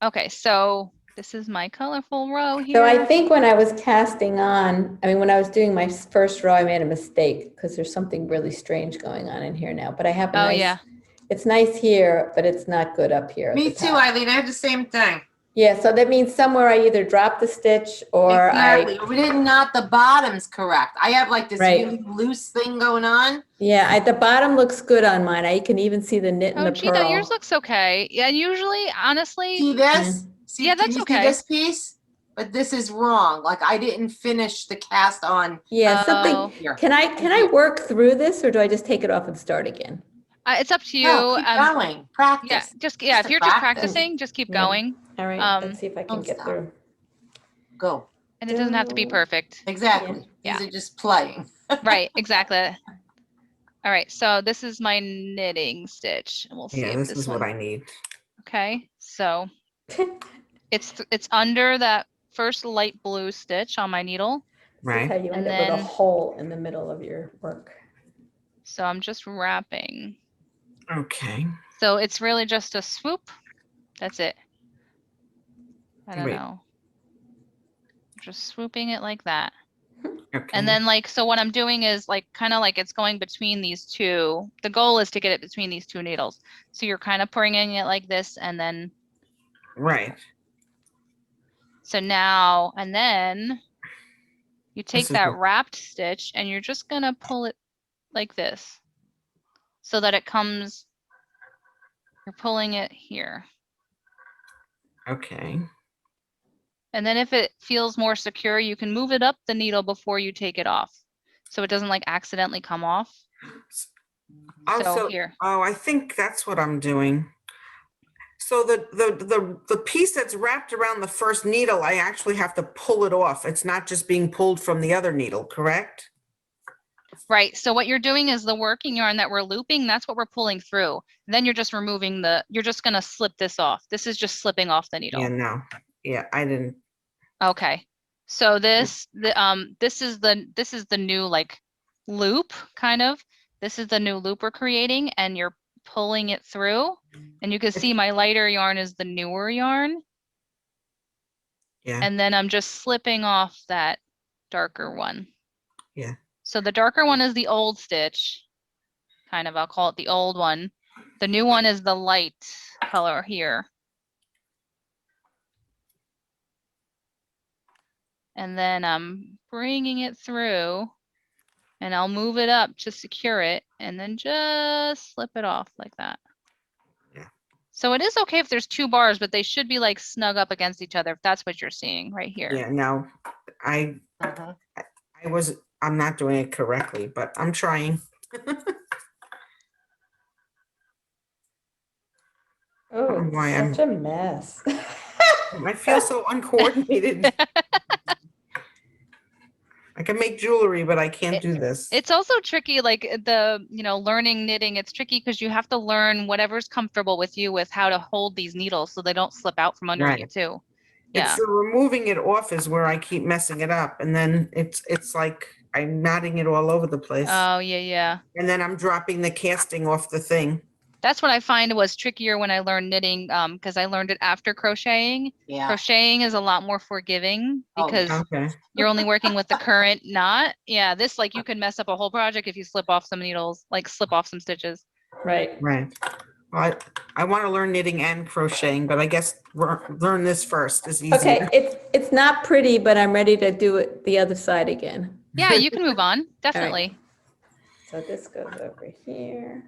Okay, so this is my colorful row So I here. think when I was casting on, I mean, when I was doing my first row, I made a mistake because there's something really strange going on in here now. But I have a Oh nice, yeah. it's nice here, but it's not good up here at Me the too, top. Eileen. I have the same thing. Yeah, so that means somewhere I either dropped the stitch or Exactly. We did not, the bottom's correct. I have like this Right. really loose thing going on. Yeah, at the bottom looks good on mine. I can even see the knit and Oh, the Gina, yours pearl. looks okay. Yeah, usually, honestly, See this? See, yeah, can that's you okay. see this piece? But this is wrong. Like I didn't finish the cast on. Yeah, Oh. something, Here. can I work through this or do I just take it off and start again? It's up to you. No, keep going. Practice. Yeah, Just if to you're just practice. practicing, just keep Yeah. going. All right, Um, let's see if I can don't get stop. through. Go. And it doesn't have to be perfect. Exactly. Yeah. These are just playing. Right, exactly. All right, so this is my knitting stitch. And we'll see Yeah, if this this is one. what I need. Okay, so it's under that first light blue stitch on my needle. This is how Right. you And end up with a then- hole in the middle of your work. So I'm just wrapping. Okay. So it's really just a swoop. That's it. I don't Wait. know. Just swooping it like that. Okay. And then like, so what I'm doing is like, kind of like it's going between these two. The goal is to get it between these two needles. So you're kind of bringing it like this and then, Right. so now, and then you take This is that what- wrapped stitch and you're just gonna pull it like this so that it comes, you're pulling it here. Okay. And then if it feels more secure, you can move it up the needle before you take it off. So it doesn't like accidentally come off. So Also, here, I think that's what I'm doing. So the piece that's wrapped around the first needle, I actually have to pull it off. It's not just being pulled from the other needle, correct? right. So what you're doing is the working yarn that we're looping, that's what we're pulling through. Then you're just removing you're just gonna slip this off. This is just slipping off the needle. Yeah, no. Yeah, I didn't. Okay. So this is the new like loop kind of. This is the new loop we're creating and you're pulling it through. And you can see my lighter yarn is the newer yarn. Yeah. And then I'm just slipping off that darker one. Yeah. So the darker one is the old stitch. Kind of, I'll call it the old one. The new one is the light color here. And then I'm bringing it through and I'll move it up to secure it and then just slip it off like that. Yeah. So it is okay if there's two bars, but they should be like snug up against each other if that's what you're seeing right here. Yeah, no. I'm not doing it correctly, but I'm trying. Oh, don't know why it's such a mess. I feel so uncoordinated. I can make jewelry, but I can't do this. It's also tricky, like learning knitting, it's tricky because you have to learn whatever's comfortable with you with how to hold these needles so they don't slip out from under you Right. too. It's Yeah. the removing it off is where I keep messing it up. And then it's like I'm knotting it all over the place. Oh, yeah. And then I'm dropping the casting off the thing. That's what I find was trickier when I learned knitting, because I learned it after crocheting. Yeah. Crocheting is a lot more forgiving Oh, because Okay. you're only working with the current knot. Yeah, this like you can mess up a whole project if you slip off some needles, like slip off some stitches. Right. Right. Well, I want to learn knitting and crocheting, but I guess learn this first is easier. Okay, it's not pretty, but I'm ready to do it the other side again. Yeah, you can move on, definitely. So this goes over here.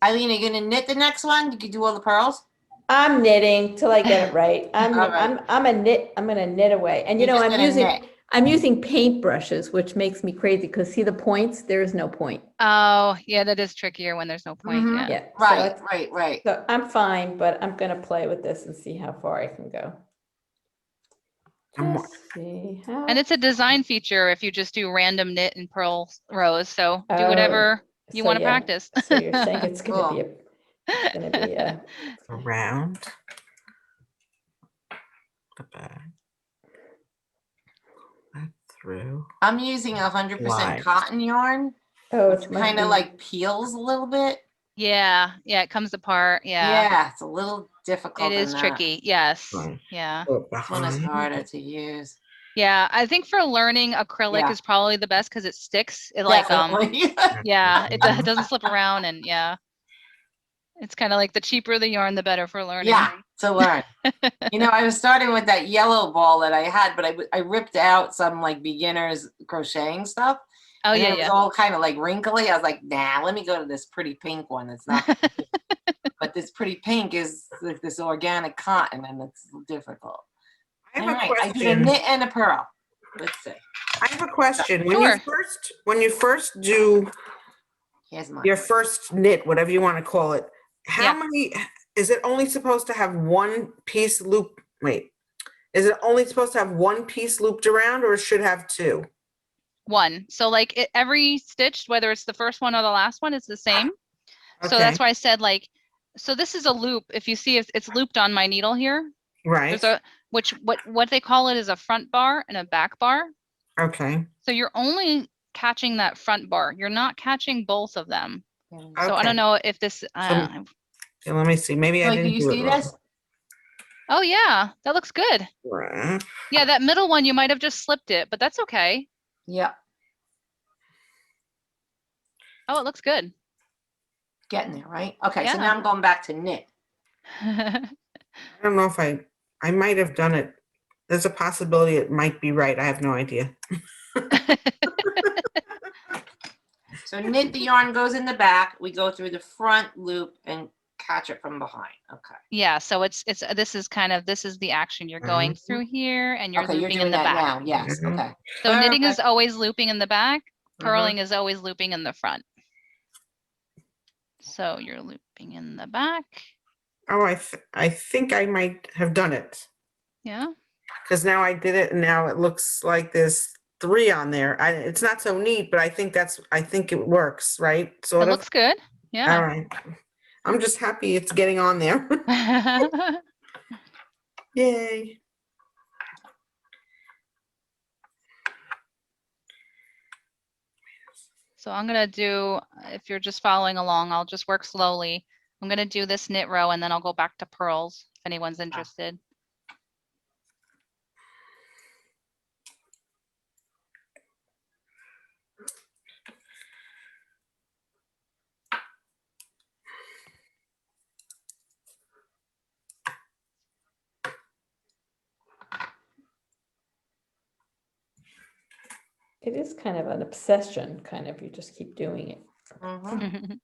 Eileen, are you gonna knit the next one? You can do all the pearls? I'm knitting till I get it right. All right. I'm gonna knit away. And You're just gonna knit. I'm using paint brushes, which makes me crazy because see the points? There is no point. Oh, yeah, that is trickier when there's no point. Mhm. Yeah. Yeah. so Right, it's- right. So I'm fine, but I'm gonna play with this and see how far I can go. I'm- Just see how. And it's a design feature if you just do random knit and purl rows. So do Oh, whatever you so want to yeah. practice. So you're saying it's gonna be Cool. a Around the back. Back through. I'm using 100% Why? cotton yarn, oh, which it's kind of like peels a little bit. Yeah, yeah, it comes apart. Yeah, Yeah, it's a little difficult it in is that. tricky. Yes. Right. Yeah. Put it This one is behind. harder to use. Yeah. I think for learning, acrylic Yeah. is probably the best because it sticks. It like, Definitely. yeah, it doesn't slip around and yeah. It's kind of like the cheaper the yarn, the better for learning. Yeah, to learn. You know, I was starting with that yellow ball that I had, but I ripped out some like beginners crocheting stuff. Oh And yeah, then it was yeah. all kind of like wrinkly. I was like, nah, let me go to this pretty pink one. It's not, but this pretty pink is like this organic cotton and it's difficult. I All have a right, I did a question. knit and a purl. Let's see. I have a question. Sure. When you first do Here's mine. your first knit, whatever you want to call it, how Yeah. many, is it only supposed to have one piece loop? Wait, is it only supposed to have one piece looped around or it should have two? One. So like every stitch, whether it's the first one or the last one, is the same. So Okay, that's why I said like, so this is a loop. If you see, it's looped on my needle here. right, There's a, what they call it is a front bar and a back bar. okay, So you're only catching that front bar. You're not catching both of them. So I Okay. don't know if this, Okay, let me see, maybe I Like, do didn't you do see it wrong. this? oh yeah, that looks good. Right. Yeah, that middle one, you might have just slipped it, but that's okay. Yep, Oh, it looks good. getting there, right? Okay, so Yeah. now I'm going back to knit. I don't know if I might have done it. There's a possibility it might be right. I have no idea. So knit the yarn goes in the back. We go through the front loop and catch it from behind. Okay. Yeah, so this is the action. You're going Mhm. through here and you're Okay, you're looping doing in the that back. now. Yes. Mhm. Okay. So knitting is Perfect. always looping in the back, Mhm. purling is always looping in the front. So you're looping in the back. Oh, I think I might have done it Yeah. because now I did it and now it looks like there's three on there. It's not so neat, but I think it works, right? It Sort of. looks good. All Yeah. right. I'm just happy it's getting on there. Yay. So I'm gonna do, if you're just following along, I'll just work slowly. I'm gonna do this knit row and then I'll go back to purls if anyone's interested. It is kind of an obsession, kind of, you just keep doing it, Mhm.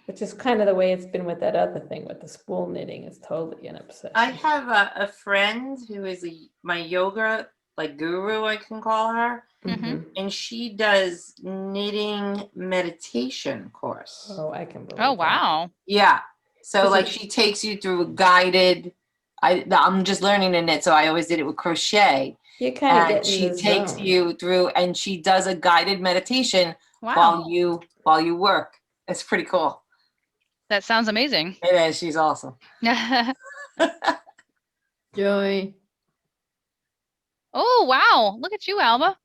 which is kind of the way it's been with that other thing with the spool knitting, is totally an obsession. I have a friend who is my yoga like guru, I can call her, Mhm. and she does knitting meditation course. Oh, I can believe Oh, that. wow. Yeah. So Is like it- she takes you through a guided. I'm just learning to knit, so I always did it with crochet. You kind of And get in she the takes zone. you through, and she does a guided meditation Wow. while you work. It's pretty cool. That sounds amazing. It is. She's awesome. Joy. Oh, wow. Look at you, Alba.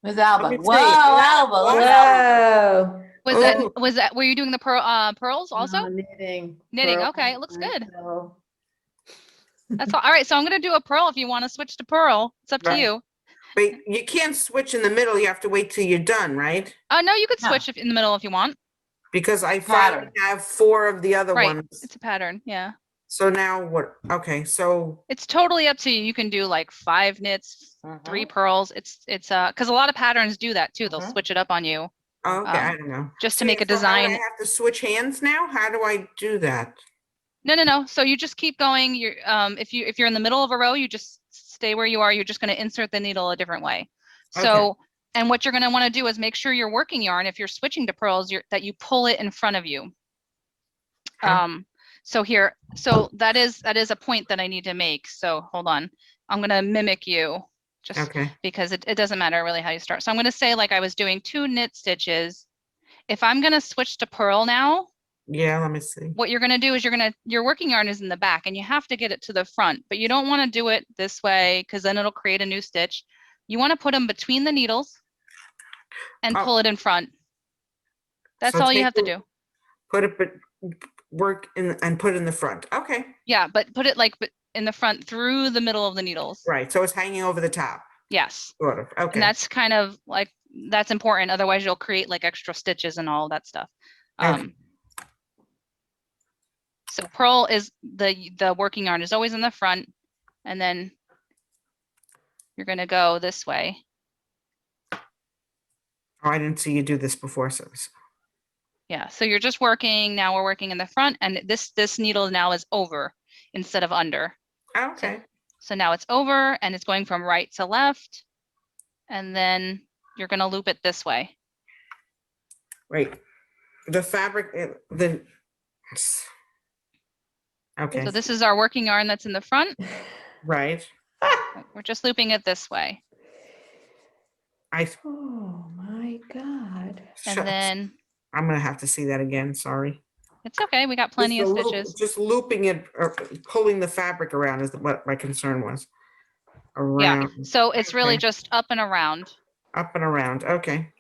Miss Alba. me Whoa, see. Alba. Look at Alba. Whoa. Was that, were you doing the pearls also? Knitting. Knitting, Pearl, okay, it looks good. pearl. That's all right. So I'm gonna do a pearl if you want to switch to pearl. It's up to Right. you. But you can't switch in the middle. You have to wait till you're done, right? Oh, no, you could No. switch in the middle if you want. Because I Pattern. finally have 4 of the other Right. ones. It's a pattern. Yeah. So now what? Okay, so It's totally up to you. You can do like 5 knits, 3 pearls. It's because a lot of patterns do that too. They'll Mhm. switch it up on you okay, I don't know. just to make a So how do design. I have to switch hands now? How do I do that? No. So you just keep going. You're if you're in the middle of a row, you just stay where you are. You're just going to insert the needle a different way. So and what you're going to want to do is make sure your working yarn, if you're switching to pearls, that you pull it in front of you. Okay. So that is a point that I need to make. So hold on. I'm going to mimic you just Okay. because it doesn't matter really how you start. So I'm going to say like I was doing 2 knit stitches. If I'm going to switch to purl now, Yeah, let me see. what you're going to do is your working yarn is in the back and you have to get it to the front, but you don't want to do it this way because then it'll create a new stitch. You want to put them between the needles and Oh. pull it in front. That's So all you take have to the- do. Put it work in and put in the front. Okay, Yeah, but put it like in the front through the middle of the needles. right. So it's hanging over the top, Yes. sort of. Okay. And that's kind of like, that's important. Otherwise you'll create like extra stitches and all that stuff. Okay. So pearl is the working yarn is always in the front, and then you're gonna go this way. Oh, I didn't see you do this before. So Yeah, so you're just working, now we're working in the front, and this needle now is over instead of under. okay. So now it's over and it's going from right to left. And then you're gonna loop it this way. Right. The fabric, okay, So this is our working yarn that's in the front. right. We're just looping it this way. Oh my God. And Shucks. then I'm gonna have to see that again, sorry. it's okay, we got plenty of Just the loop- stitches. Just looping it or pulling the fabric around is what my concern was. Yeah, Around, so it's really okay. just up and around, up and around, okay.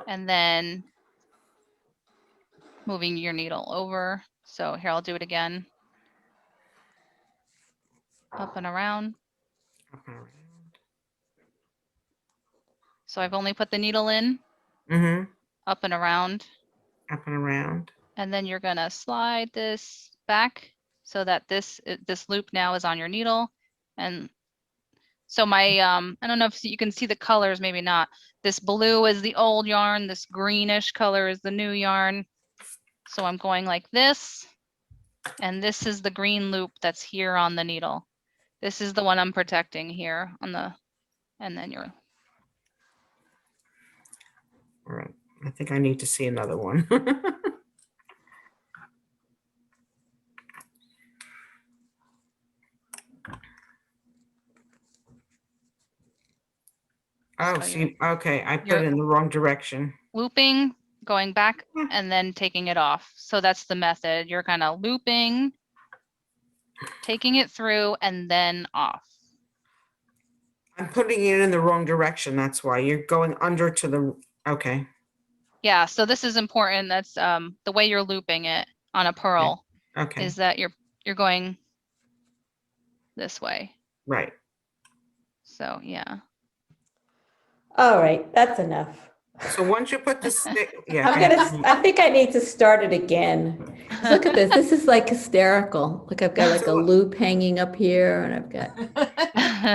and then moving your needle over. So here, I'll do it again. Up and around. Up and around. So I've only put the needle in, Mm-hmm, up and around. up and around, And then you're gonna slide this back so that this loop now is on your needle. And so my, I don't know if you can see the colors, maybe not. This blue is the old yarn, this greenish color is the new yarn. So I'm going like this, and this is the green loop that's here on the needle. This is the one I'm protecting here on the, and then you're, all right. I think I need to see another one. Oh, So you're- see, okay, I put you're- it in the wrong direction. looping, going back, Hmm. and then taking it off. So that's the method. You're kind of looping, taking it through, and then off. I'm putting it in the wrong direction, that's why. You're going under to the, okay, Yeah, so this is important. That's the way you're looping it on a pearl okay, is that you're going this way. right. So yeah. All right, that's enough. So once you put the stick, yeah. I think I need to start it again. 'Cause look at this. This is like hysterical. Look, I've got like a So- loop hanging up here and I've got,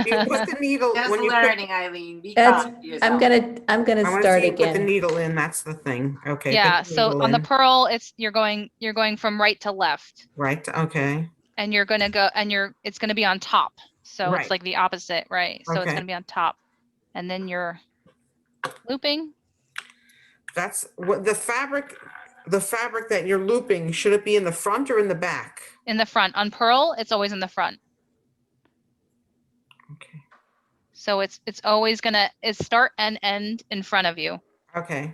You put the needle, Just when you put, learning, Eileen. Be That's- kind to I'm yourself. gonna I want to start see you put the again. needle in, that's the thing, okay. put Yeah, the so needle on the in. pearl, it's you're going from right to left, Right, okay, and you're gonna go and it's gonna be on top. So Right. it's like the opposite, right? So it's Okay. gonna be on top. And then you're looping. that's what the fabric that you're looping, should it be in the front or in the back? In the front. On pearl, it's always in the front. Okay, So it's always gonna start and end in front of you. okay,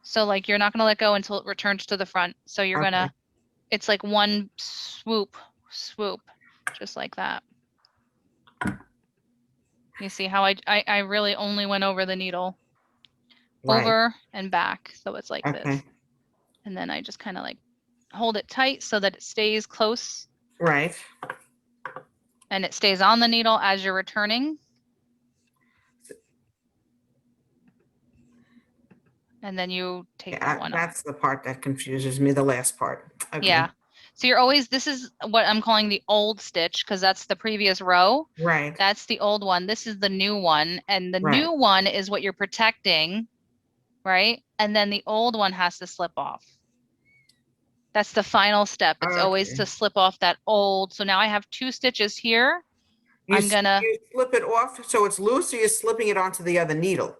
So like you're not gonna let go until it returns to the front. So you're Okay. gonna, it's like one swoop, just like that. You see how I really only went over the needle, right, over and back. So it's like this. okay, And then I just kind of like hold it tight so that it stays close right, and it stays on the needle as you're returning. And then you take that yeah, one off. that's the part that confuses me, the last part. Okay. Yeah. So you're always, this is what I'm calling the old stitch because that's the previous row. Right, That's the old one. This is the new one. And the Right. new one is what you're protecting, right? And then the old one has to slip off. That's the final step. It's always Okay. to slip off that old. So now I have 2 stitches here. You I'm s- gonna- you slip it off so it's loose, or you're slipping it onto the other needle?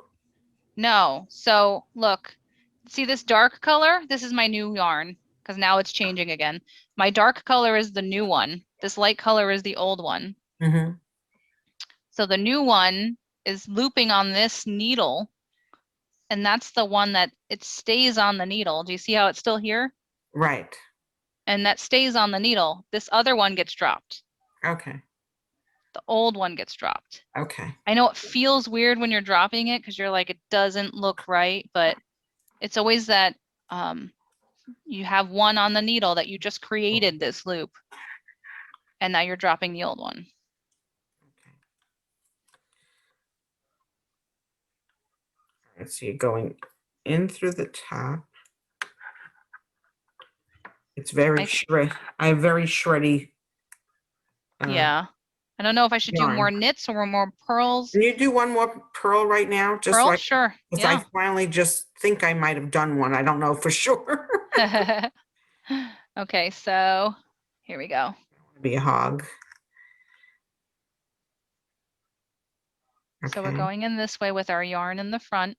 No. So look, see this dark color? This is my new yarn because now it's changing again. My dark color is the new one. This light color is the old one. Mm-hmm. So the new one is looping on this needle. And that's the one that it stays on the needle. Do you see how it's still here? Right, And that stays on the needle. This other one gets dropped. okay, The old one gets dropped. okay, I know it feels weird when you're dropping it because you're like, it doesn't look right, but it's always that you have one on the needle that you just created this loop. And now you're dropping the old one. Let's see, going in through the top. It's very I- shred. I have very shreddy. Yeah. I don't know if I should do more yarn. knits or more pearls. Can you do one more pearl right now? Just Pearl, so sure. because Yeah. I finally just think I might have done one. I don't know for sure. Okay, so here we go. Be a hog. So we're Okay. going in this way with our yarn in the front.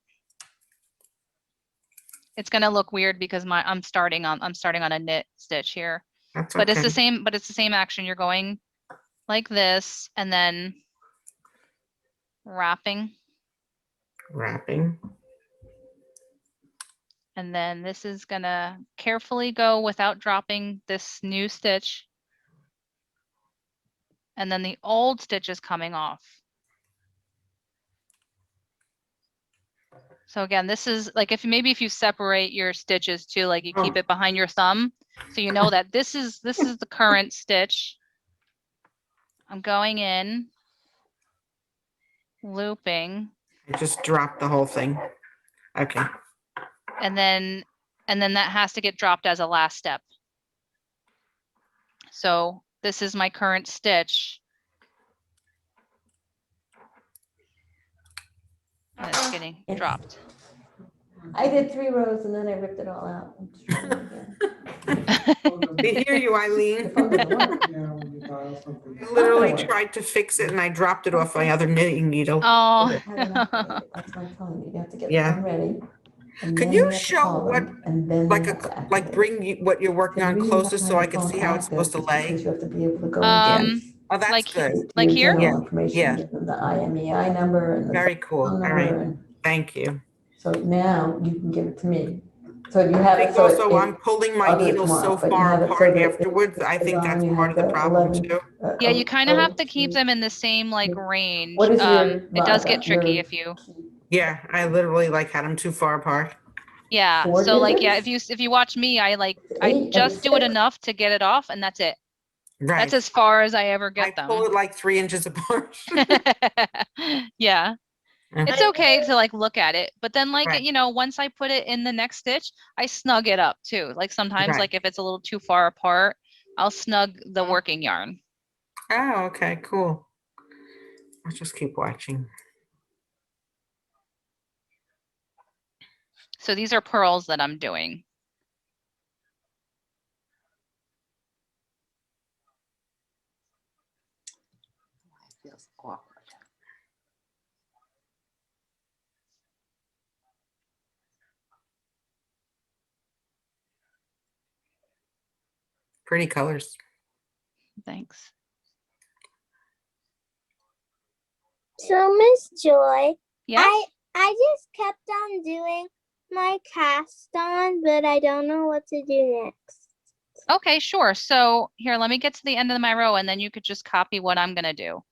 It's gonna look weird because I'm starting on a knit stitch here. That's But it's okay. the same action. You're going like this and then wrapping. Wrapping. And then this is gonna carefully go without dropping this new stitch. And then the old stitch is coming off. So again, this is like if you separate your stitches too, like you keep Oh. it behind your thumb, so you know that this is the current stitch. I'm going in, looping, I just dropped the whole thing. Okay. and then that has to get dropped as a last step. So this is my current stitch. And it's getting It's- dropped. I did 3 rows and then I ripped it all out. I'm just trying again. I hear you, Eileen. The phone doesn't work. I literally tried to fix it and I dropped it off my other knitting needle. Oh. How to activate it. That's what I'm telling you. You have to get Yeah. them ready. and Can then you have to show call what, them, and then like they have to like activate it. bring you what you're working The on reason you have closer to so have I the can phone see how it's active supposed to is lay? because you have to be able to go Oh, that's like good. into like your here? general Yeah, information, yeah. give them the IMEI number and the Very cool. phone All number, right. and Thank you. so now you can give it to me. So you I have it, think so also if, I'm pulling my I'll do it needles so tomorrow, but you far have it so apart that afterwards. I it's think that's on, you part have of the the problem 11. too. Yeah, you kind of have to 02. keep them in the same like range. What is your It does MAGA? get tricky Your if you, Yeah, I literally like had them too far apart. yeah. 4 So like, yeah, digits? if you watch me, I 8 and just do it 6? enough to get it off and that's it. Right. That's as far as I ever I get pull them. it like 3 inches apart. Yeah. Uh-huh. It's okay to like look at it, but then like, Right. you know, once I put it in the next stitch, I snug it up too. Like sometimes Right. like if it's a little too far apart, I'll snug the working yarn. Oh, okay, cool. I'll just keep watching. So these are pearls that I'm doing. It feels awkward. Pretty colors. Thanks. So, Miss Joy, Yeah. I just kept on doing my cast on, but I don't know what to do next. Okay, sure. So here, let me get to the end of my row and then you could just copy what I'm gonna do.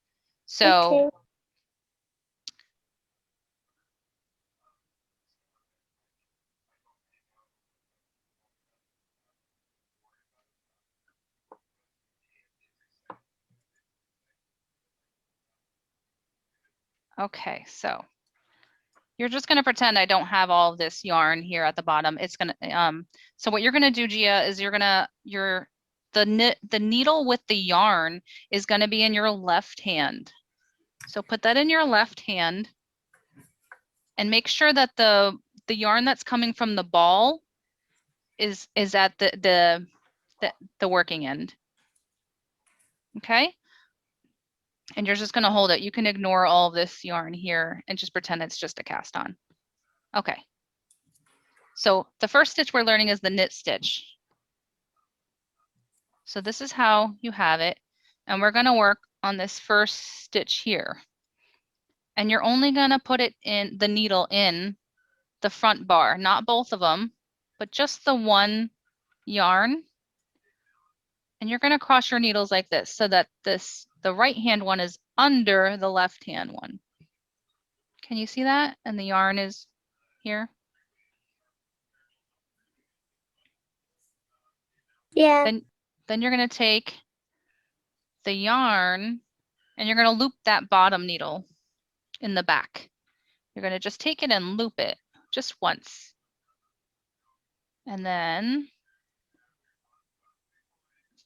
So Okay. okay, so you're just gonna pretend I don't have all of this yarn here at the bottom. It's gonna so what you're gonna do, Gia, is the needle with the yarn is gonna be in your left hand. So put that in your left hand and make sure that the yarn that's coming from the ball is at the working end. Okay? And you're just gonna hold it. You can ignore all of this yarn here and just pretend it's just a cast on. Okay. So the first stitch we're learning is the knit stitch. So this is how you have it. And we're gonna work on this first stitch here. And you're only gonna put it in the needle in the front bar, not both of them, but just the one yarn. And you're gonna cross your needles like this so that the right hand one is under the left hand one. Can you see that? And the yarn is here. Yeah. Then you're gonna take the yarn and you're gonna loop that bottom needle in the back. You're gonna just take it and loop it just once. And then,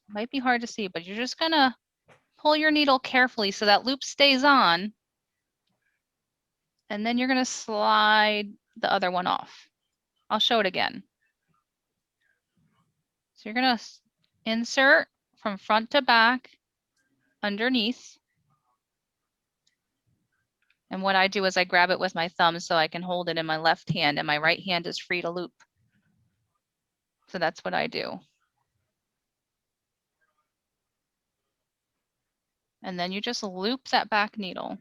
might be hard to see, but you're just gonna pull your needle carefully so that loop stays on. And then you're gonna slide the other one off. I'll show it again. So you're gonna insert from front to back underneath. And what I do is I grab it with my thumb so I can hold it in my left hand and my right hand is free to loop. So that's what I do. And then you just loop that back needle.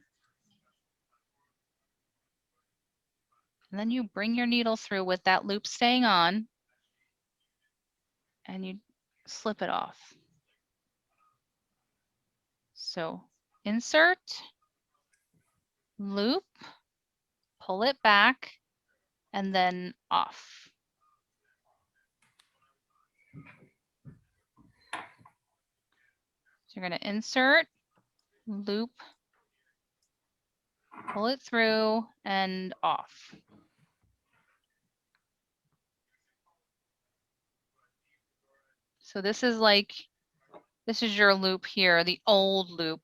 And then you bring your needle through with that loop staying on and you slip it off. So insert, loop, pull it back, and then off. So you're going to insert, loop, pull it through, and off. So this is your loop here, the old loop.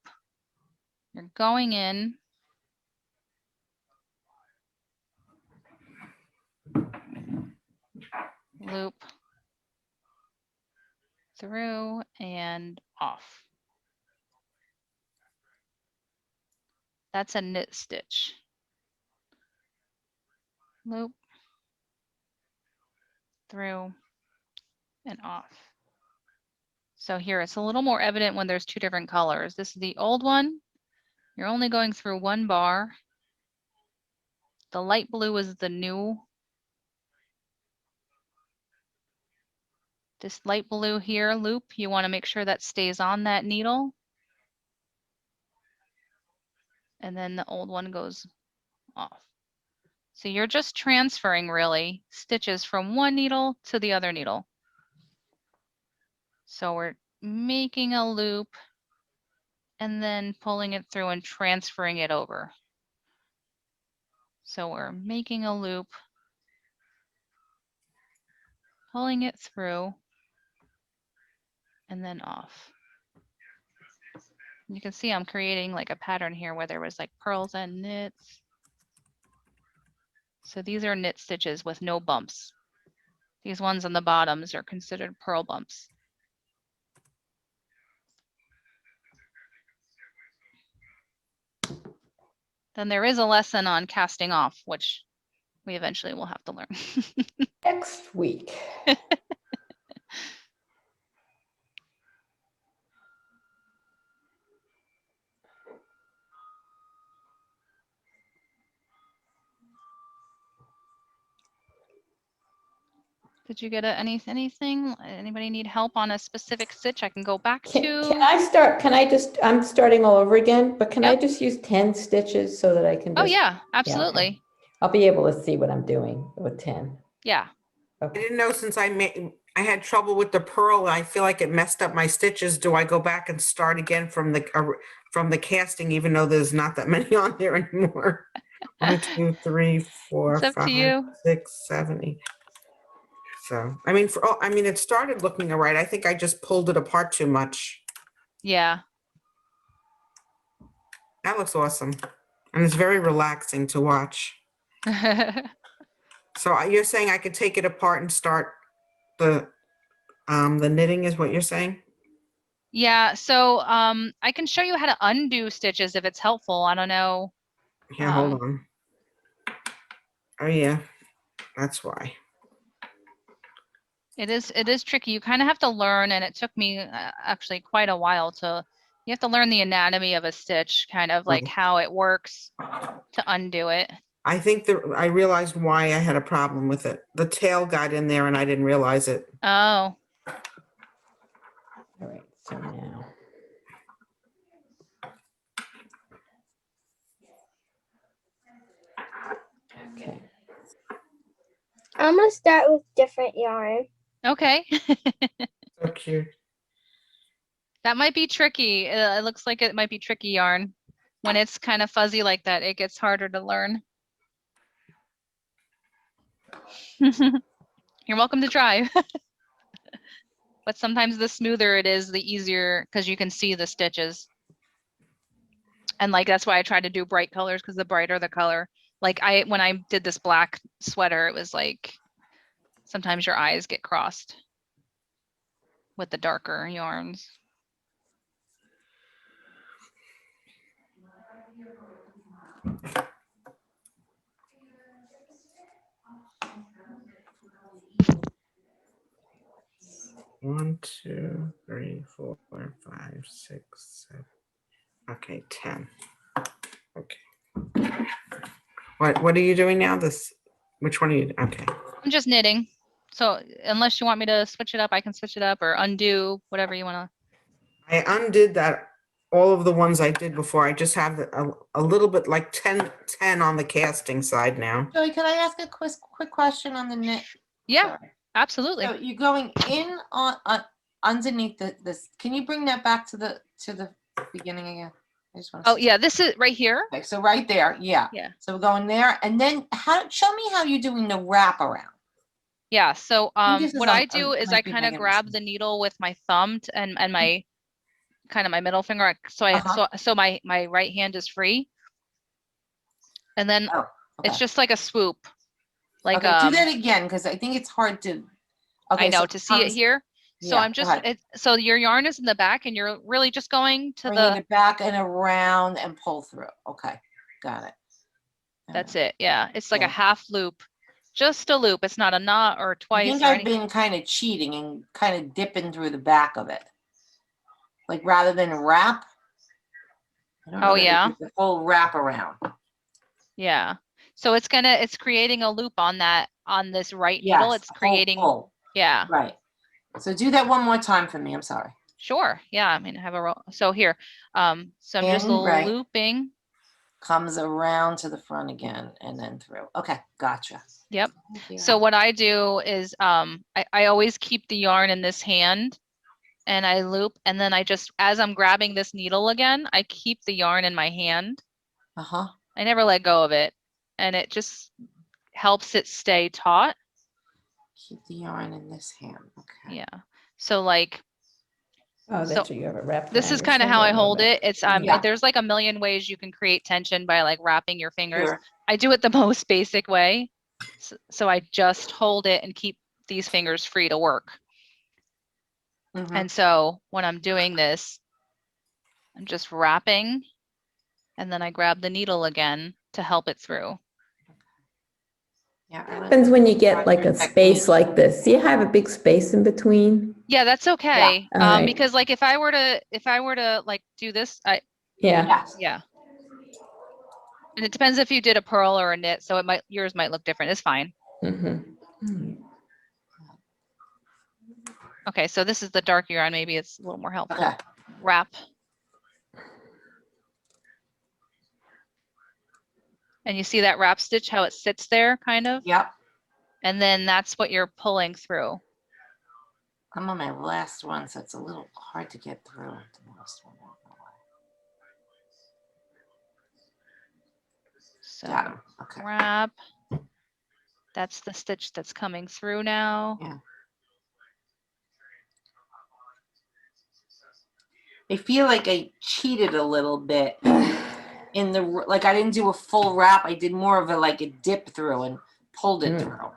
You're going in. Loop through and off. That's a knit stitch. Loop through and off. So here it's a little more evident when there's two different colors. This is the old one. You're only going through one bar. The light blue is the new. This light blue here loop, you want to make sure that stays on that needle. And then the old one goes off. So you're just transferring really stitches from one needle to the other needle. So we're making a loop and then pulling it through and transferring it over. So we're making a loop, pulling it through, and then off. You can see I'm creating like a pattern here where there was like purls and knits. So these are knit stitches with no bumps. These ones on the bottoms are considered purl bumps. Then there is a lesson on casting off, which we eventually will have to learn. Next week. Did you get anything? Anybody need help on a specific stitch I can go back Can to? I start, I'm starting all over again, but can I Yep. just use 10 stitches so that I can Oh just, yeah, absolutely. I'll be able to see what I'm doing with 10. Yeah. I Okay. didn't know since I had trouble with the purl. I feel like it messed up my stitches. Do I go back and start again from the casting, even though there's not that many on there anymore? 1, 2, 3, 4, It's up to 5, you. 6, 7, 8. So I mean, it started looking all right. I think I just pulled it apart too much. Yeah. That looks awesome, and it's very relaxing to watch. So you're saying I could take it apart and start the knitting is what you're saying? Yeah, so I can show you how to undo stitches if it's helpful. I don't know. Here, hold on. Oh yeah, that's why. It is tricky. You kind of have to learn, and it took me actually quite a while you have to learn the anatomy of a stitch, kind of like Okay. how it works to undo it. I think I realized why I had a problem with it. The tail got in there and I didn't realize it. Oh, All right, so now. Okay. I'm gonna start with different yarn. okay. So cute. you. That might be tricky. It looks like it might be tricky yarn. When it's kind of fuzzy like that, it gets harder to learn. You're welcome to try. But sometimes the smoother it is, the easier, because you can see the stitches. And like, that's why I try to do bright colors, because the brighter the color. Like when I did this black sweater, it was like, sometimes your eyes get crossed with the darker yarns. One, two, three, 4, 5, 6, 7. Okay, 10. Okay. What are you doing now? Which one are you? Okay. I'm just knitting. So unless you want me to switch it up, I can switch it up or undo, whatever you want to. I undid that, all of the ones I did before. I just have a little bit like 10 on the casting side now. Joey, can I ask a quick question on the knit? Yeah, Sorry. absolutely. So you're going in on underneath this. Can you bring that back to the beginning again? I just want to. Oh yeah, this is right here. Okay, so right there, yeah. Yeah. So we're going there, and then show me how you're doing the wrap around. Yeah, so this is what on- I do is I might be kind of making a grab mistake. the needle with my thumb and my kind of my middle finger. So so my right hand is free. And then Oh, it's okay. just like a swoop. Like Okay, do that again because I think it's hard to. Okay, I know so to see it comes- here. So yeah, I'm go just ahead. so your yarn is in the back and you're really just going to Bringing the it back and around and pull through. Okay, got it. that's it. Yeah, it's like a Yeah. half loop. Just a loop. It's not a knot or I twice think or I've anything. been kind of cheating and kind of dipping through the back of it. Like rather than wrap. I don't know Oh, that I yeah? did the full wrap around. Yeah. So it's creating a loop on this right Yes, needle. It's a whole creating, pull. yeah. Right. So do that one more time for me. I'm sorry. Sure. Yeah. I mean, I have a roll. So here, so I'm just In, right. looping. Comes around to the front again and then through. Okay, gotcha. Yep. Thank you. So what I do is, I always keep the yarn in this hand and I loop. And then I just, as I'm grabbing this needle again, I keep the yarn in my hand. Uh-huh. I never let go of it. And it just helps it stay taut. Keep the yarn in this hand. Okay. Yeah. So like, Oh, So, that's what you have it wrapped this around is your kind of finger how a I little hold bit. it. It's Yeah. there's like a million ways you can create tension by like wrapping your fingers. Sure. I do it the most basic way. So I just hold it and keep these fingers free to work. Mhm. And so when I'm doing this, I'm just wrapping and then I grab the needle again to help it through. Yeah. What happens when you get like a space like this? Do you have a big space in between? Yeah, that's okay. All right. Because like if I were to like do this, Yeah. Yes. yeah. And it depends if you did a purl or a knit, so yours might look different. It's fine. Mm-hmm. Okay, so this is the dark yarn. Maybe it's a little more helpful. Okay. Wrap. And you see that wrap stitch, how it sits there kind of? Yep. And then that's what you're pulling through. I'm on my last one, so it's a little hard to get through the last one. So Got 'em. Okay. wrap. That's the stitch that's coming through now. Yeah. I feel like I cheated a little bit in the like I didn't do a full wrap. I did more of a dip through and pulled it through.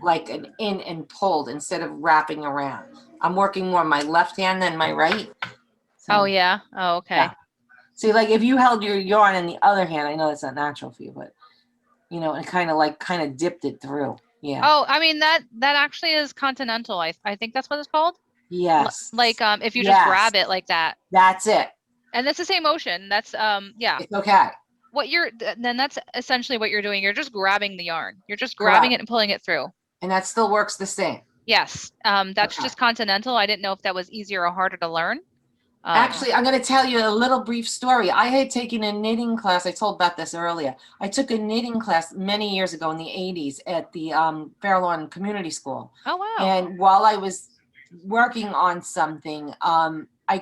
Like an in and pulled instead of wrapping around. I'm working more on my left hand than my right. So, Oh yeah. Oh, okay. Yeah. See, like if you held your yarn in the other hand, I know it's not natural for you, but you know, and kind of dipped it through. Yeah. Oh, I mean that actually is continental. I think that's what it's called. Yes. Like if you just Yes. grab it like that. That's it. And that's the same motion. That's yeah. It's okay. Then that's essentially what you're doing. You're just grabbing the yarn. You're just grabbing it and pulling it through. And that still works the same. Yes. That's Okay. just continental. I didn't know if that was easier or harder to learn. Actually, I'm going to tell you a little brief story. I had taken a knitting class. I told Beth this earlier. I took a knitting class many years ago in the 80s at the Fair Lawn Community School. Oh wow. And while I was working on something, I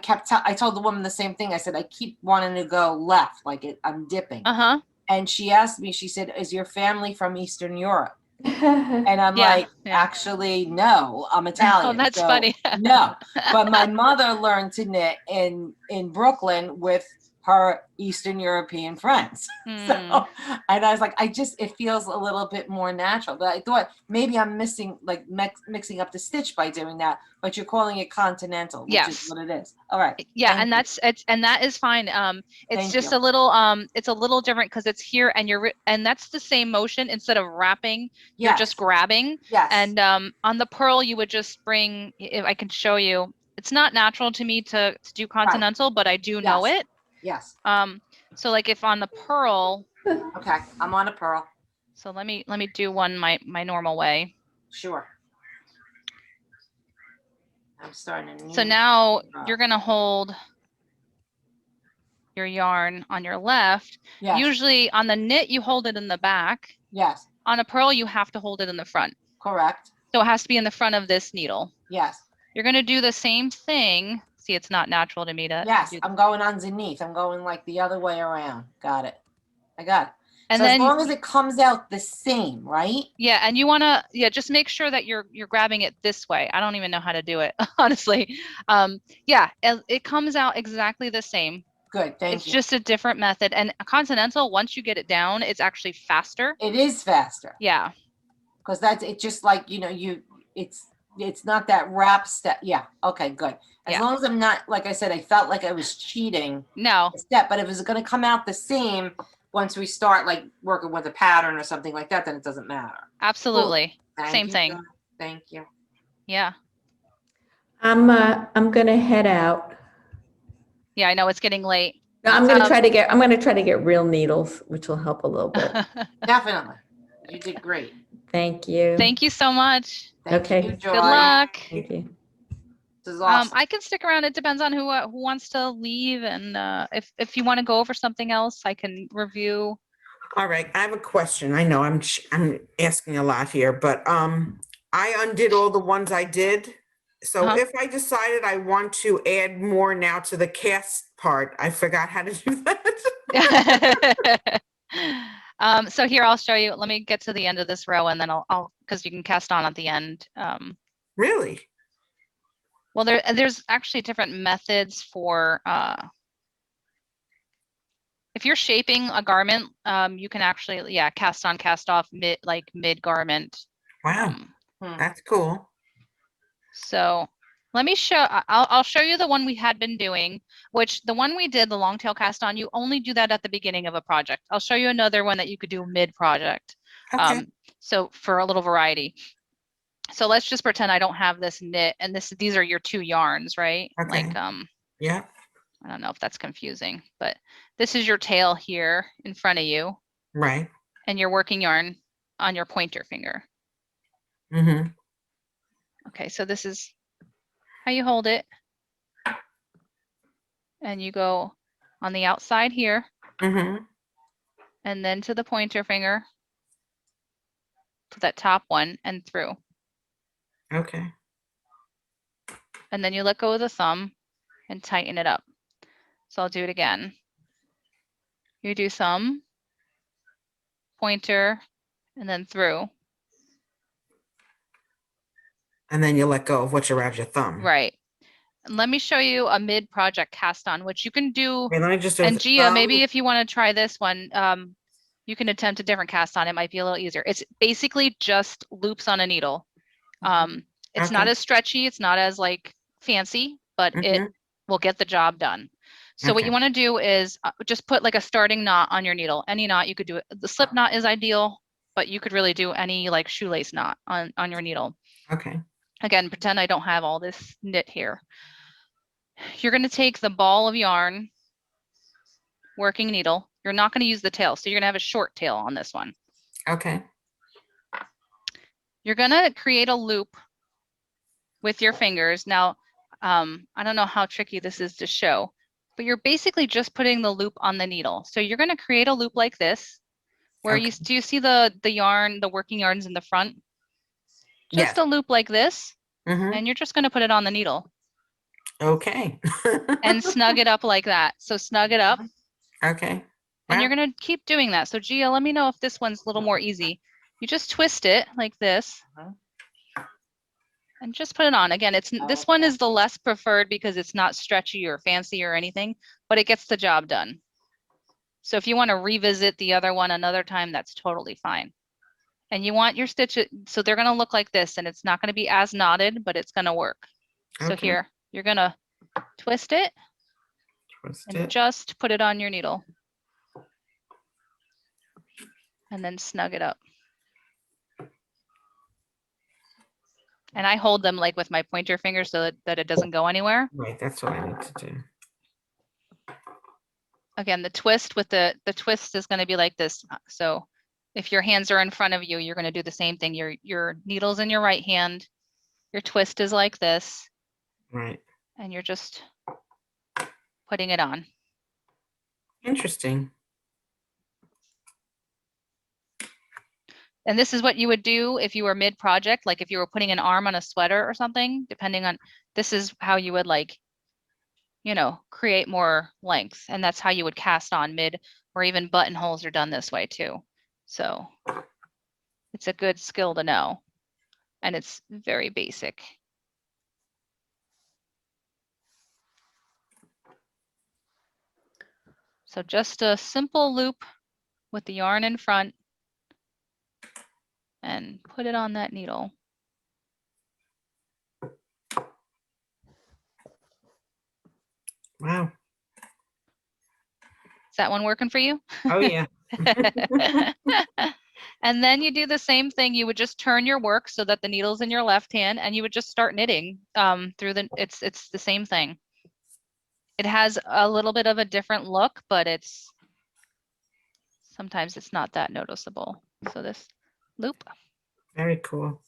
told the woman the same thing. I said, I keep wanting to go left, like I'm dipping. Uh-huh. And she asked me, she said, is your family from Eastern Europe? And I'm Yeah, like, yeah. actually, no, I'm Oh, Italian. that's so funny. no, but my mother learned to knit in Brooklyn with her Eastern European friends. Hmm. So, and I was like, it feels a little bit more natural. But I thought maybe I'm missing, like mixing up the stitch by doing that. But you're calling it continental, which is Yes. what it is. All right. Yeah, Thank and you. and that is fine. It's Thank just you. it's a little different because it's here and and that's the same motion. Instead of wrapping, you're Yes. just grabbing. Yes. And on the purl, you would just bring, if I can show you, it's not natural to me to do continental, but I do know Yes. it. Yes. So like if on the purl, Okay. I'm on a pearl. so let me do one my normal way. Sure. I'm starting a new. So now row. you're gonna hold your yarn on your left. Yes. Usually on the knit, you hold it in the back. Yes. On a purl, you have to hold it in the front. Correct. So it has to be in the front of this needle. Yes. You're going to do the same thing. See, it's not natural to me to Yes. do. I'm going underneath. I'm going like the other way around. Got it. I got it. And so then, as long as it comes out the same, right? yeah, and you want to, yeah, just make sure that you're grabbing it this way. I don't even know how to do it, honestly. Yeah, it comes out exactly the same. Good. Thank It's you. just a different method. And a continental, once you get it down, it's actually faster. It is faster. Yeah. Because that's it. Just like it's not that wrap step. Yeah. Okay. Good. As Yeah. long as I'm not, like I said, I felt like I was cheating No. a step. But if it's going to come out the same once we start like working with a pattern or something like that, then it doesn't matter. Absolutely. Thank Same you, thing. Dawn. Thank you. Yeah. I'm gonna head out. Yeah, I know it's getting late. No, I'm gonna try to get real needles, which will help a little bit. Definitely. You did great. Thank you. Thank you so much. Thank Okay. you, Joy. Good luck. Thank you. This is awesome. I can stick around. It depends on who wants to leave, and if you want to go over something else, I can review. All right, I have a question. I know I'm asking a lot here, but I undid all the ones I did. So Uh-huh. if I decided I want to add more now to the cast part, I forgot how to do that. So here, I'll show you. Let me get to the end of this row, and then I'll because you can cast on at the end. Really? Well, there's actually different methods for if you're shaping a garment, you can actually, yeah, cast on, cast off mid garment. Wow, that's cool. So let me I'll show you the one we had been doing, which the one we did, the long tail cast on, you only do that at the beginning of a project. I'll show you another one that you could do mid project. Okay. So for a little variety. So let's just pretend I don't have this knit, and these are your two yarns, right? Okay. Like, Yeah. I don't know if that's confusing, but this is your tail here in front of you, Right. and your working yarn on your pointer finger. Mm-hmm. Okay, so this is how you hold it. And you go on the outside here, Mm-hmm. and then to the pointer finger, to that top one, and through. Okay. And then you let go of the thumb and tighten it up. So I'll do it again. You do thumb, pointer, and then through. And then you let go of what's around your thumb. Right. And let me show you a mid-project cast on, which you can do. Okay, let me just do And the Gia, thumb. maybe if you want to try this one, you can attempt a different cast on. It might be a little easier. It's basically just loops on a needle. It's not Okay. as stretchy. It's not as like fancy, but it Mhm. will get the job done. So what Okay. you want to do is just put like a starting knot on your needle. Any knot you could do it. The slip knot is ideal, but you could really do any like shoelace knot on your needle. Okay. Again, pretend I don't have all this knit here. You're going to take the ball of yarn, working needle. You're not going to use the tail, so you're going to have a short tail on this one. Okay. You're going to create a loop with your fingers. Now, I don't know how tricky this is to show, but you're basically just putting the loop on the needle. So you're going to create a loop like this, where Okay. do you see the yarn, the working yarns in the front? Just Yes. a loop like this. Mhm. and you're just going to put it on the needle Okay. and snug it up like that. So snug it up, Okay. and you're Wow. going to keep doing that. So Gia, let me know if this one's a little more easy. You just twist it like this and just put it on. Again, this one is the less preferred because it's not stretchy or fancy or anything, but it gets the job done. So if you want to revisit the other one another time, that's totally fine. And you want your stitches, so they're going to look like this, and it's not going to be as knotted, but it's going to work. So Okay. here, you're going to twist it Twist and it. just put it on your needle. And then snug it up. And I hold them like with my pointer finger so that it doesn't go anywhere. Right, that's what I need to do. Again, the twist with the twist is going to be like this. So if your hands are in front of you, you're going to do the same thing. Your needle's in your right hand. Your twist is like this, Right. and you're just putting it on. Interesting. And this is what you would do if you were mid-project, like if you were putting an arm on a sweater or something, depending on, this is how you would like, you know, create more length. And that's how you would cast on mid, or even buttonholes are done this way too. So it's a good skill to know. And it's very basic. So just a simple loop with the yarn in front and put it on that needle. Wow. Is that one working for you? Oh, yeah. And then you do the same thing. You would just turn your work so that the needle's in your left hand, and you would just start knitting through it's the same thing. It has a little bit of a different look, but sometimes it's not that noticeable. So this loop. Very cool.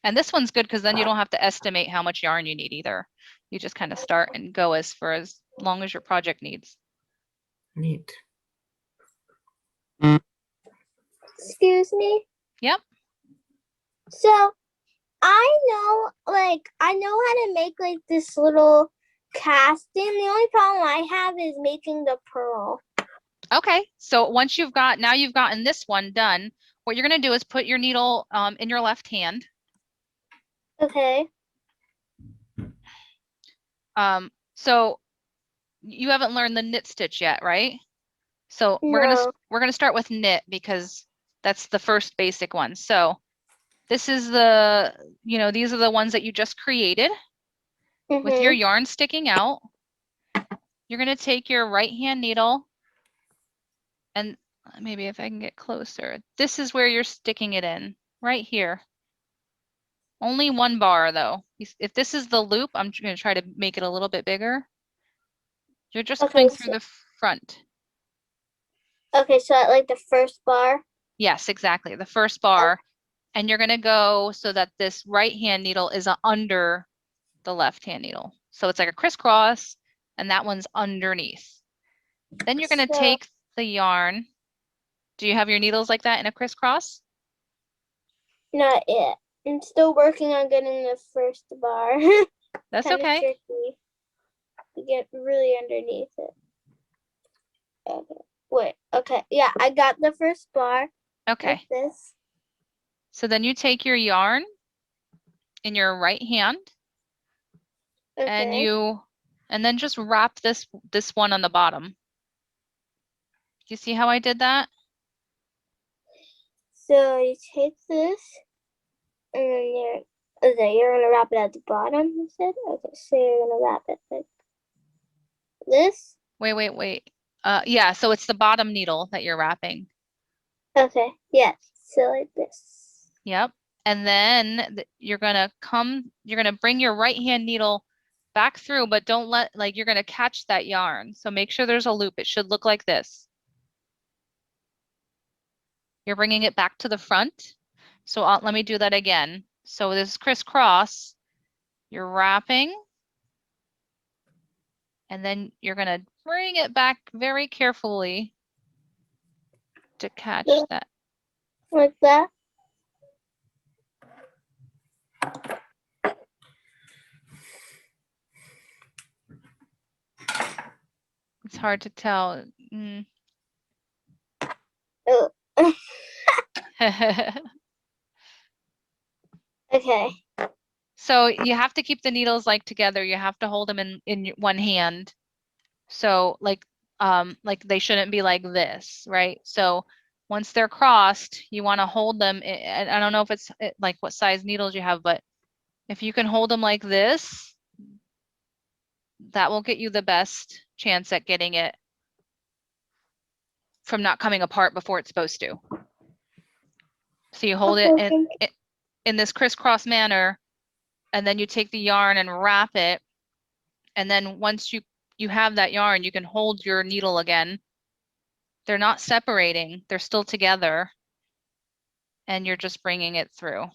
And this one's good because then you don't have to estimate how much yarn you need either. You just kind of start and go for as long as your project needs. Neat. Excuse me. Yep. So I know how to make like this little casting. The only problem I have is making the pearl. Okay, so once you've gotten this one done, what you're going to do is put your needle in your left hand. Okay. So you haven't learned the knit stitch yet, right? So we're No. gonna start with knit because that's the first basic one. So this is these are the ones that you just created with your Mhm. yarn sticking out. You're gonna take your right hand needle, and maybe if I can get closer, this is where you're sticking it in, right here. Only one bar though. If this is the loop, I'm gonna try to make it a little bit bigger. You're just Okay, coming through the front. Okay, so at like the first bar. Yes, exactly. The first bar. And you're gonna go so that this right hand needle is under the left hand needle. So it's like a crisscross, and that one's underneath. Then you're gonna So, take the yarn. Do you have your needles like that in a crisscross? not yet. I'm still working on getting the first bar. That's Kind of okay. tricky to get really underneath it. Okay. Wait. Okay. Yeah, I got the first bar. Okay. Like this. So then you take your yarn in your right hand Okay. and then just wrap this one on the bottom. Do you see how I did that? So you take this, and then you're gonna wrap it at the bottom. You said. Okay. So you're gonna wrap it like this. Wait. Yeah, so it's the bottom needle that you're wrapping. Okay. Yes. So like this. Yep. And then you're gonna bring your right hand needle back through, but don't you're gonna catch that yarn. So make sure there's a loop. It should look like this. You're bringing it back to the front. So let me do that again. So this crisscross, you're wrapping, and then you're gonna bring it back very carefully to catch Yeah. that. Like that. It's hard to tell. Oh, okay. So you have to keep the needles like together. You have to hold them in one hand. So like they shouldn't be like this, right? So once they're crossed, you want to hold them. And I don't know if it's like what size needles you have, but if you can hold them like this, that will get you the best chance at getting it from not coming apart before it's supposed to. So you hold it Okay, thank in this crisscross manner, and then you take the yarn and wrap it. And then once you have that yarn, you can hold your needle again. They're not separating, they're still together. And you're just bringing it through.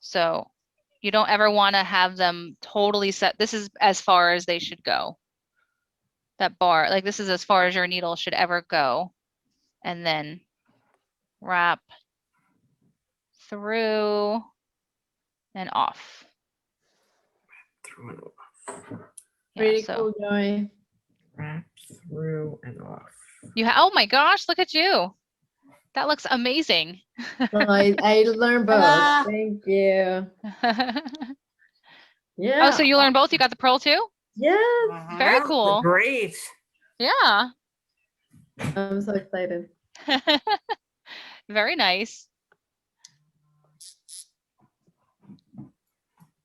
So you don't ever want to have them totally set. This is as far as they should go. That bar, like this is as far as your needle should ever go. And then wrap through and off. Through and off. Yeah, Pretty so cool, Joy. Wrap through and off. oh my gosh, look at you. That looks amazing. So I learned both. Ta-da! Thank you. Yeah. Oh, so you learned both? You got the pearl too? Yes. Very That was cool. Great. Yeah. I'm so excited. Very nice.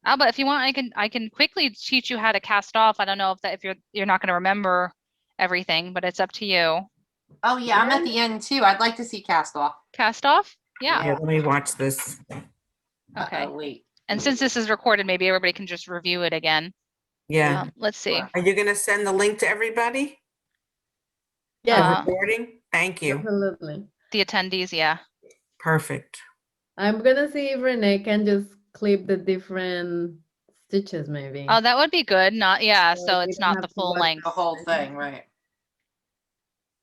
But if you want, I can quickly teach you how to cast off. I don't know if you're not going to remember everything, but it's up to you. Oh yeah, I'm at the end too. I'd like to see cast off. Cast off? Yeah. Yeah, let me watch this. Okay. Wait. And since this is recorded, maybe everybody can just review it again. Yeah. Let's see. Sure. Are you gonna send the link to everybody? The Yeah, recording? Thank you. absolutely. The attendees, yeah. Perfect. I'm gonna see if Renee can just clip the different stitches, maybe. Oh, that would be good. Yeah, So so we it's don't not have the to full watch length. The whole thing, right?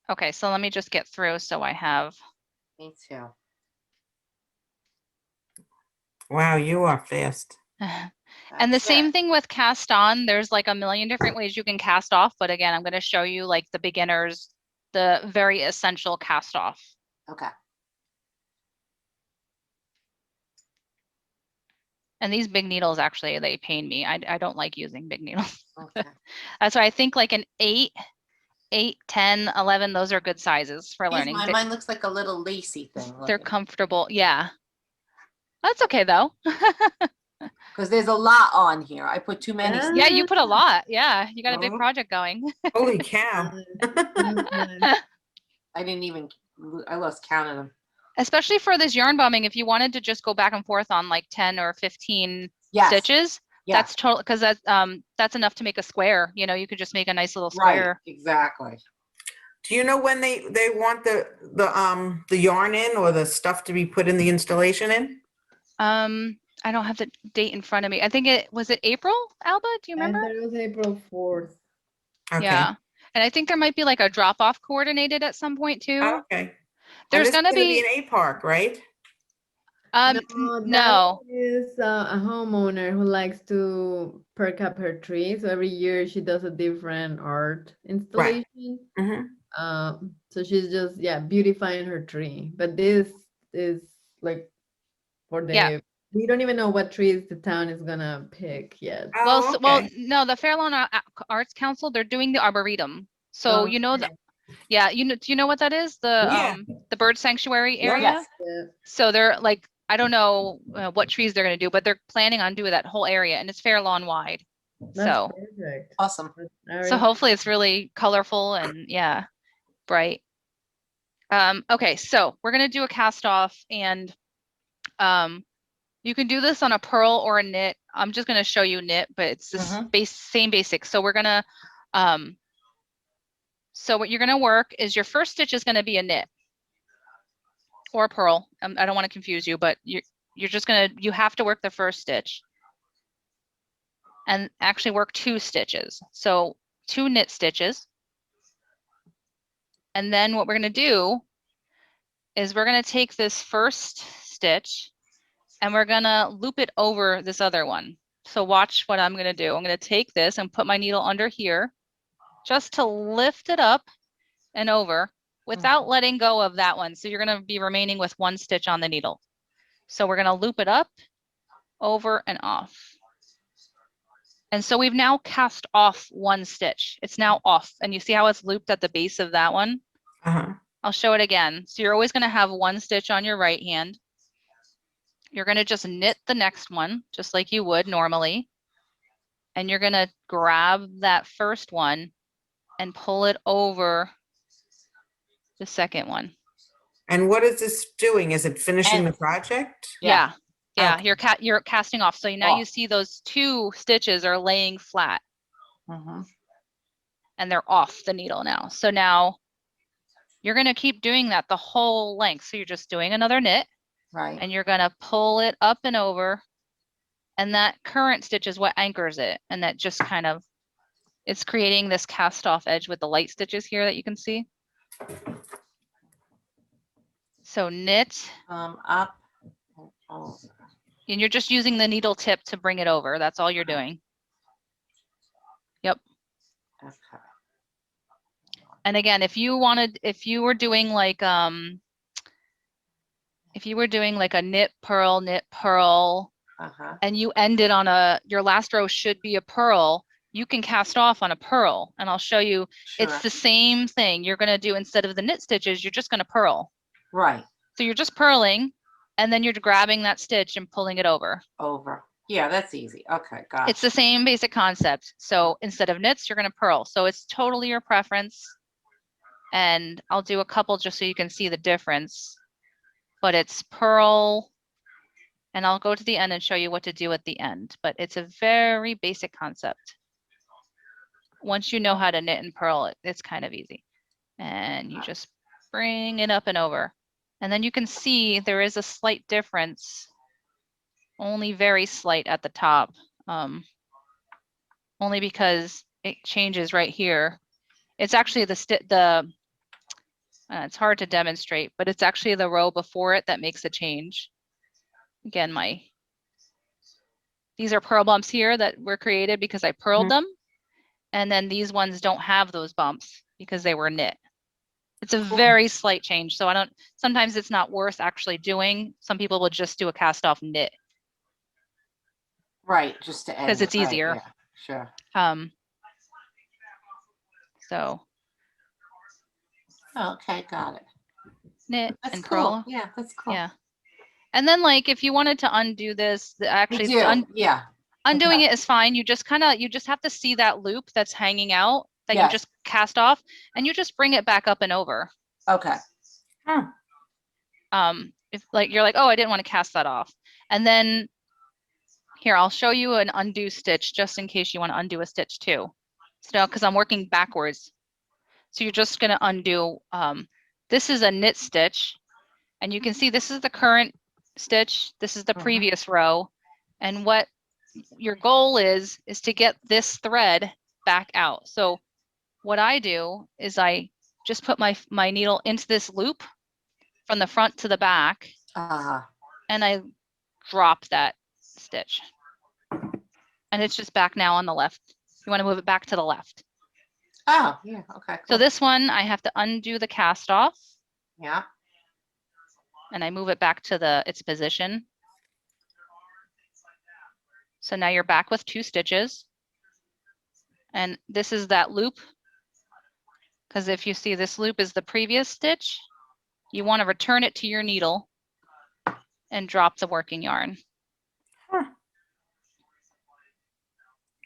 Okay, so let me just get through so I have. Me too. Wow, you are fast. And the That's same it. thing with cast on. There's like a million different ways you can cast off, but again, I'm going to show you like the beginners, the very essential cast off. Okay. And these big needles, actually, they pain me. I don't like using big needles. Okay. That's why I think like an 8, 10, 11, those are good sizes for learning. Mine looks like a little lacy thing. They're comfortable. Yeah. That's okay though. Because there's a lot on here. I put too many. Yeah. Yeah, you put a lot. Yeah, you got a big Oh. project going. Holy cow. I didn't even. I lost count of them. Especially for this yarn bombing, if you wanted to just go back and forth on like 10 or 15 Yes. stitches, Yes. that's total, because that's enough to make a square. You know, you could just make a nice little Right. square. Exactly. Do you know when they want the yarn in or the stuff to be put in the installation in? I don't have the date in front of me. I think was it April, Alba? Do you And remember? there was April 4th. Okay. Yeah. And I think there might be like a drop off coordinated at some point too. Oh, okay. There's and this gonna is be an A park, right? no. That is a homeowner who likes to perk up her tree. So every year she does a different art installation. Hmm. So she's just beautifying her tree. But this is like for the Yeah. we don't even know what trees the town is gonna pick yet. Well, Oh, well, okay. no, the Fairlawn Arts Council, they're doing the Arboretum. So you know Okay. yeah, do you know what that is? Yeah. The bird sanctuary Yeah. area. Yes. Yeah. So they're like, I don't know what trees they're going to do, but they're planning on doing that whole area, and it's fair lawn wide. That's So perfect. Awesome. so hopefully it's really colorful and bright. Okay, so we're going to do a cast off, and you can do this on a purl or a knit. I'm just going to show you knit, but it's the same basics. So we're going to so what you're going to work is your first stitch is going to be a knit or a purl. I don't want to confuse you, but you're just you have to work the first stitch and actually work 2 stitches. So 2 knit stitches. And then what we're going to do is we're gonna take this first stitch and we're gonna loop it over this other one. So watch what I'm gonna do. I'm gonna take this and put my needle under here just to lift it up and over without letting go of that one. So you're gonna be remaining with one stitch on the needle. So we're gonna loop it up, over and off. And so we've now cast off one stitch. It's now off. And you see how it's looped at the base of that one? Uh-huh. I'll show it again. So you're always gonna have one stitch on your right hand. You're gonna just knit the next one, just like you would normally. And you're gonna grab that first one and pull it over the second one. And what is this doing? Is it finishing And- the project? Yeah. Yeah, Okay. you're casting off. So now you Off. see those two stitches are laying flat Mhm. and they're off the needle now. So now you're gonna keep doing that the whole length. So you're just doing another knit Right. and you're gonna pull it up and over. And that current stitch is what anchors it. And that just kind of, it's creating this cast off edge with the light stitches here that you can see. So knit, Up. And over. and you're just using the needle tip to bring it over. That's all you're doing. Okay. And again, if you were doing like, if you were doing like a knit, purl, Uh-huh. and you ended on your last row should be a purl, you can cast off on a purl. And I'll show you, it's Sure. the same thing. You're gonna do, instead of the knit stitches, you're just gonna purl. Right. So you're just purling and then you're grabbing that stitch and pulling it over. Over. Yeah, that's easy. Okay, got It's the same basic concept. So instead of knits, you're gonna purl. So it's totally your preference. And I'll do a couple just so you can see the difference. But it's purl, and I'll go to the end and show you what to do at the end. But it's a very basic concept. Once you know how to knit and purl, it's kind of easy. And you just bring it up and over. And then you can see there is a slight difference, only very slight at the top, only because it changes right here. It's actually it's hard to demonstrate, but it's actually the row before it that makes a change. Again, these are purl bumps here that were created because I purled them. And then these ones don't have those bumps because they were knit. It's a very slight change. So sometimes it's not worth actually doing. Some people will just do a cast off knit. Right, just to end. 'Cause it's it, right, easier. yeah, sure. So Okay, got it. knit That's and cool. purl. Yeah, that's cool. Yeah. And then like, if you wanted to undo this, We actually do. Yeah. undoing Okay. it is fine. You just have to see that loop that's hanging out that you Yes. just cast off, and you just bring it back up and over. Okay. If like, you're like, oh, I didn't want to cast that off. And then here, I'll show you an undo stitch just in case you want to undo a stitch too. So, because I'm working backwards. So you're just going to undo, this is a knit stitch, and you can see this is the current stitch. This is the Mhm. previous row. And what your goal is to get this thread back out. So what I do is I just put my needle into this loop from the front to the back, and I drop that stitch. And it's just back now on the left. You want to move it back to the left. Oh, yeah, okay. So Cool. this one, I have to undo the cast off, Yeah. and I move it back to its position. So now you're back with 2 stitches. And this is that loop. Because if you see, this loop is the previous stitch, you want to return it to your needle and drop the working yarn.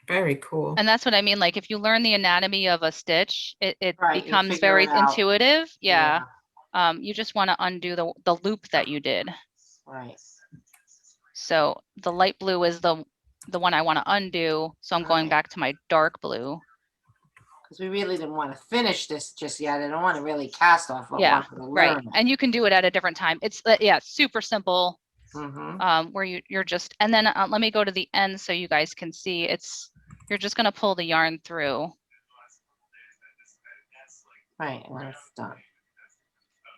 Very cool. And that's what I mean. Like, if you learn the anatomy of a stitch, it Right, you becomes figure very it out. intuitive. Yeah. You just want to undo the loop that you did. Right. So the light blue is the one I want to undo. So I'm going Right. back to my dark blue. Because we really didn't want to finish this just yet. I don't want to really cast off what Yeah, we're right. learning. And you can do it at a different time. It's super simple. Mm-hmm. Where you're just, and then let me go to the end so you guys can see. You're just going to pull the yarn through. Right, and then it's done.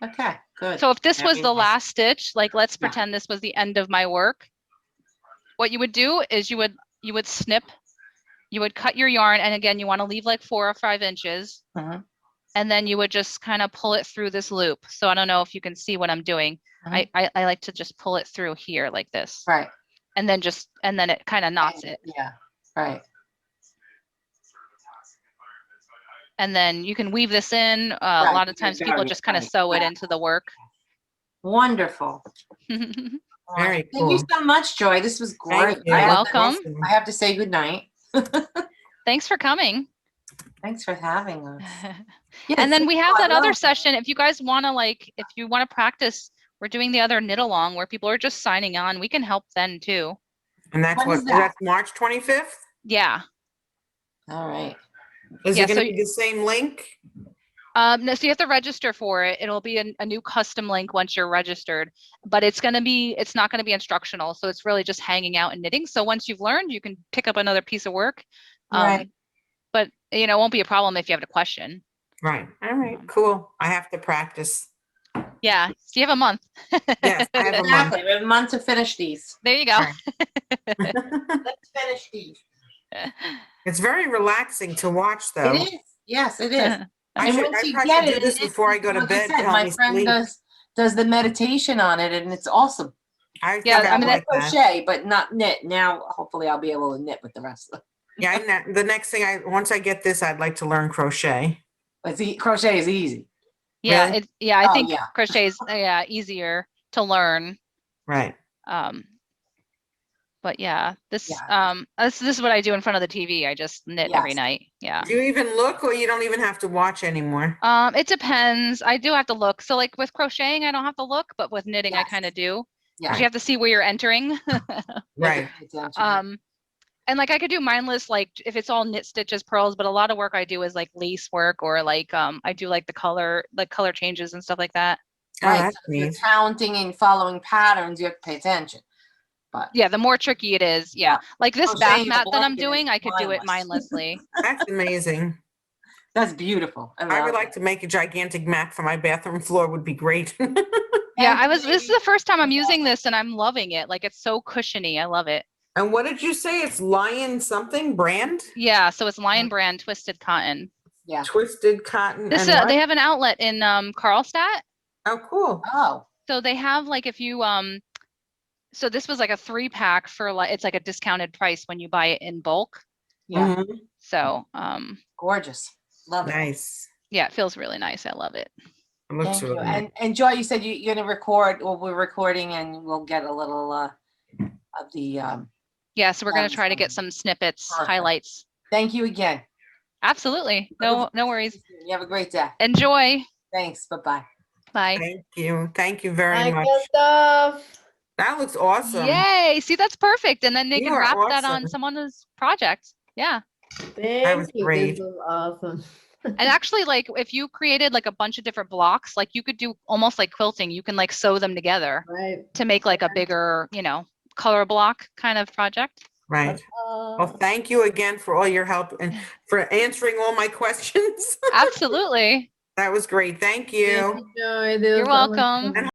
Okay, good. So if this was Very the nice. last stitch, like let's Yeah. pretend this was the end of my work. What you would do is you would snip, you would cut your yarn, and again, you want to leave like 4 or 5 inches, Mhm, and then you would just kind of pull it through this loop. So I don't know if you can see what I'm doing. mhm. I like to just pull it through here like this, Right. and then it kind of knots it. Yeah, right. And then you can weave this in. A Right, lot of you're times people very just kind of right, sew it yeah. into the work. Wonderful. All Very right. Thank you cool. so much, Joy. This was great. Thank you. I have That's to- welcome. awesome. I have to say goodnight. Thanks for coming. Thanks for having us. And then we have I that other love- session. If you guys want to if you want to practice, we're doing the other knit along where people are just signing on. We can help then too. And that's When is what, that? that's March 25th? Yeah. All right. Is Yeah, it gonna so be the same link? No, so you have to register for it. It'll be a new custom link once you're registered, but it's not gonna be instructional. So it's really just hanging out and knitting. So once you've learned, you can pick up another piece of work. Right. But it won't be a problem if you have a question. Right, all right, cool. I have to practice. Yeah, so you have a month. Yes, I have a month. Exactly. We have a month to finish these. There you go. Right. Let's finish these. It's very relaxing to watch, though. It is. Yes, it is. I And should, once I you probably get should do it, this it is- before I go to like I bed, said, to help my me friend sleep. does the meditation on it, and it's awesome. I think Yeah, I I mean, like that. Crochet, but not knit. Now, hopefully, I'll be able to knit with the rest of them. Yeah, the next thing once I get this, I'd like to learn crochet. But crochet is easy. Yeah, Really? I Oh, think yeah. crochet is easier to learn. Right. But yeah, this Yeah. this is what I do in front of the TV. I just knit every Yes. night. Yeah. Do you even look, or you don't even have to watch anymore? It depends. I do have to look. So like with crocheting, I don't have to look, but with knitting, I Yes. kind of do. 'Cause Yeah. you have to see where you're entering. Right. And like I could do mindless, like if it's all knit stitches, pearls, but a lot of work I do is like lace work or like I do like the color changes and stuff like that. Oh, Right. that's So if you're neat. counting and following patterns, you have to pay attention. But Yeah, the more tricky it is. Yeah. Yeah. Like this Crocheting bath a mat that I'm blanket is doing, I could do it mindless. mindlessly. That's amazing. that's beautiful. I love would like it. to make a gigantic map for my bathroom floor, would be great. Yeah, And this is the first time I'm Yeah. using this and I'm loving it. Like it's so cushiony. I love it. And what did you say? It's Lion something brand? Yeah, so it's Lion Brand Twisted Cotton. Yeah. Twisted cotton This and what? they have an outlet in Carlstadt. Oh, cool. Oh. So they have like if you so this was like a 3-pack for like it's like a discounted price when you buy it in bulk. Yeah. Mhm. So Gorgeous. Love it. Nice. yeah, it feels really nice. I love it. It looks Thank you. really nice. And Joy, you said you're gonna record. Well, we're recording, and we'll get a little of the. Yeah, so we're gonna try to Awesome. get some snippets, Perfect. highlights. Thank you again. Absolutely. No worries. You have a great day. Enjoy. Thanks. Bye-bye. Bye. Thank you. Thank you very Hi, much. Gustav. That looks awesome. Yay. See, that's perfect. And then they You can are wrap that on awesome. someone's project. Yeah. Thank was you. great. This was awesome. And actually, like if you created like a bunch of different blocks, like you could do almost like quilting. You can like sew them together Right. to make like a bigger, color block kind of project. Right. Well, thank you again for all your help and for answering all my questions. Absolutely. That was great. Thank you. Thank you, Joy. This You're was so much welcome. fun.